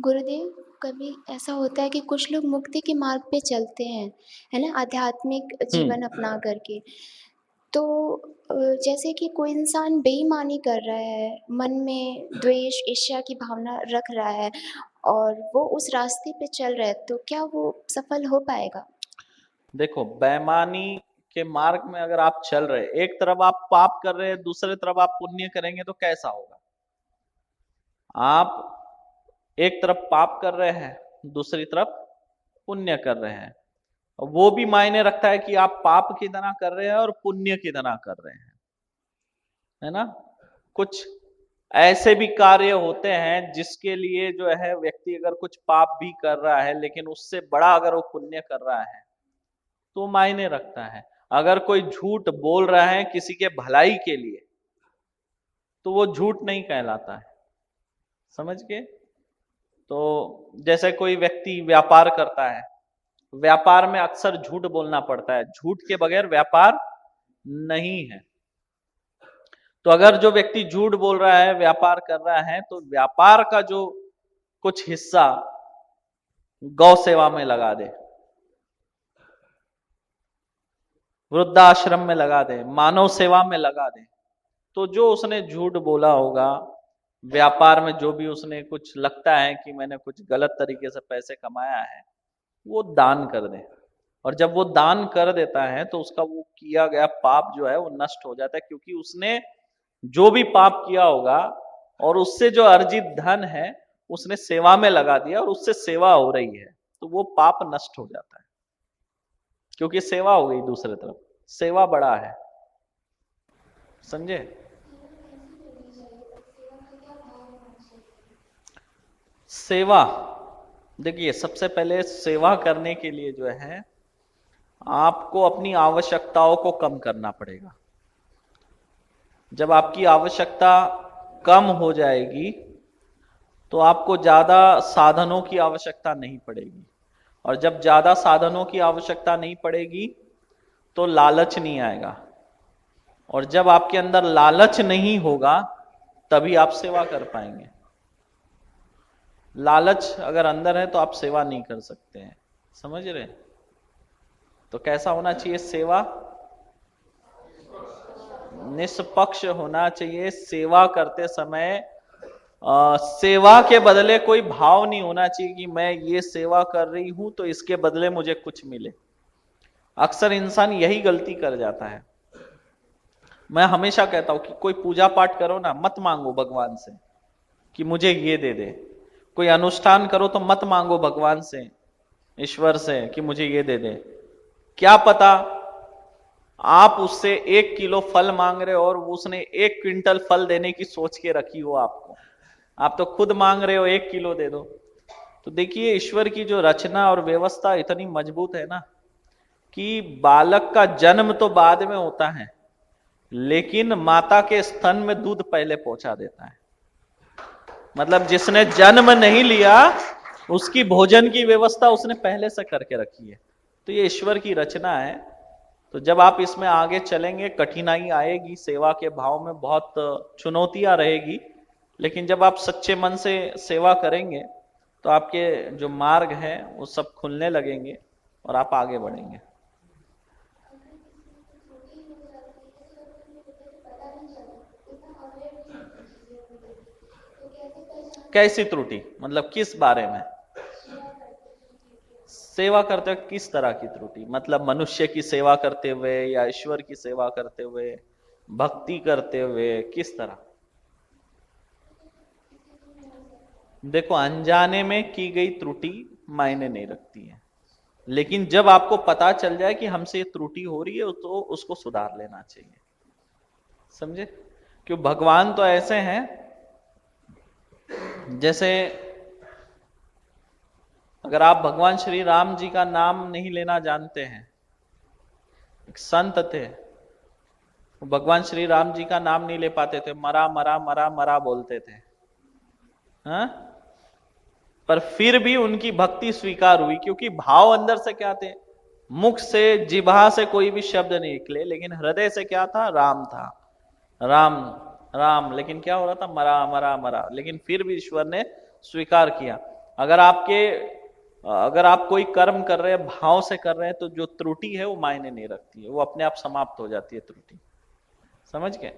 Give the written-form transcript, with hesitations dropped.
गुरुदेव, कभी ऐसा होता है कि कुछ लोग मुक्ति के मार्ग पे चलते हैं, है ना? आध्यात्मिक जीवन अपना करके। तो जैसे कि कोई इंसान बेईमानी कर रहा है, मन में द्वेष, ईर्ष्या की भावना रख रहा है और वो उस रास्ते पे चल रहा है, तो क्या वो सफल हो पाएगा? देखो, बेईमानी के मार्ग में अगर आप चल रहे, एक तरफ आप पाप कर रहे हैं, दूसरे तरफ आप पुण्य करेंगे तो कैसा होगा? आप एक तरफ पाप कर रहे हैं, दूसरी तरफ पुण्य कर रहे हैं। वो भी मायने रखता है कि आप पाप कितना कर रहे हैं और पुण्य कितना कर रहे हैं, है ना? कुछ ऐसे भी कार्य होते हैं जिसके लिए जो है व्यक्ति अगर कुछ पाप भी कर रहा है लेकिन उससे बड़ा अगर वो पुण्य कर रहा है तो मायने रखता है। अगर कोई झूठ बोल रहा है किसी के भलाई के लिए तो वो झूठ नहीं कहलाता है, समझ के? तो जैसे कोई व्यक्ति व्यापार करता है, व्यापार में अक्सर झूठ बोलना पड़ता है, झूठ के बगैर व्यापार नहीं है। तो अगर जो व्यक्ति झूठ बोल रहा है, व्यापार कर रहा है, तो व्यापार का जो कुछ हिस्सा गौ सेवा में लगा दे, वृद्धाश्रम में लगा दे, मानव सेवा में लगा दे, तो जो उसने झूठ बोला होगा, व्यापार में जो भी उसने कुछ लगता है कि मैंने कुछ गलत तरीके से पैसे कमाया है, वो दान कर दे। और जब वो दान कर देता है तो उसका वो किया गया पाप जो है वो नष्ट हो जाता है, क्योंकि उसने जो भी पाप किया होगा और उससे जो अर्जित धन है उसने सेवा में लगा दिया और उससे सेवा हो रही है, तो वो पाप नष्ट हो जाता है, क्योंकि सेवा हो गई। दूसरे तरफ सेवा बड़ा है, समझे? सेवा, देखिए, सबसे पहले सेवा करने के लिए जो है आपको अपनी आवश्यकताओं को कम करना पड़ेगा। जब आपकी आवश्यकता कम हो जाएगी तो आपको ज्यादा साधनों की आवश्यकता नहीं पड़ेगी, और जब ज्यादा साधनों की आवश्यकता नहीं पड़ेगी तो लालच नहीं आएगा, और जब आपके अंदर लालच नहीं होगा तभी आप सेवा कर पाएंगे। लालच अगर अंदर है तो आप सेवा नहीं कर सकते हैं, समझ रहे? तो कैसा होना चाहिए सेवा? निष्पक्ष होना चाहिए। सेवा करते समय सेवा के बदले कोई भाव नहीं होना चाहिए कि मैं ये सेवा कर रही हूं तो इसके बदले मुझे कुछ मिले। अक्सर इंसान यही गलती कर जाता है। मैं हमेशा कहता हूं कि कोई पूजा पाठ करो ना, मत मांगो भगवान से कि मुझे ये दे दे। कोई अनुष्ठान करो तो मत मांगो भगवान से, ईश्वर से, कि मुझे ये दे दे। क्या पता आप उससे 1 किलो फल मांग रहे हो और उसने 1 क्विंटल फल देने की सोच के रखी हो आपको, आप तो खुद मांग रहे हो 1 किलो दे दो। तो देखिए, ईश्वर की जो रचना और व्यवस्था इतनी मजबूत है ना कि बालक का जन्म तो बाद में होता है लेकिन माता के स्तन में दूध पहले पहुंचा देता है। मतलब जिसने जन्म नहीं लिया उसकी भोजन की व्यवस्था उसने पहले से करके रखी है। तो ये ईश्वर की रचना है। तो जब आप इसमें आगे चलेंगे, कठिनाई आएगी, सेवा के भाव में बहुत चुनौतियां रहेगी, लेकिन जब आप सच्चे मन से सेवा करेंगे तो आपके जो मार्ग है वो सब खुलने लगेंगे और आप आगे बढ़ेंगे। कैसी त्रुटि मतलब किस बारे में? सेवा करते हुए किस तरह की त्रुटि? मतलब मनुष्य की सेवा करते हुए या ईश्वर की सेवा करते हुए, भक्ति करते हुए, किस तरह? देखो, अनजाने में की गई त्रुटि मायने नहीं रखती है, लेकिन जब आपको पता चल जाए कि हमसे ये त्रुटि हो रही है तो उसको सुधार लेना चाहिए, समझे? क्यों? भगवान तो ऐसे हैं, जैसे अगर आप भगवान श्री राम जी का नाम नहीं लेना जानते हैं, एक संत थे, भगवान श्री राम जी का नाम नहीं ले पाते थे, मरा मरा मरा मरा बोलते थे, हाँ? पर फिर भी उनकी भक्ति स्वीकार हुई, क्योंकि भाव अंदर से क्या थे? मुख से, जिह्वा से कोई भी शब्द नहीं निकले, लेकिन हृदय से क्या था? राम था। राम राम, लेकिन क्या हो रहा था? मरा मरा मरा, लेकिन फिर भी ईश्वर ने स्वीकार किया। अगर आप कोई कर्म कर रहे हैं, भाव से कर रहे हैं, तो जो त्रुटि है वो मायने नहीं रखती है, वो अपने आप समाप्त हो जाती है त्रुटि। समझ गए?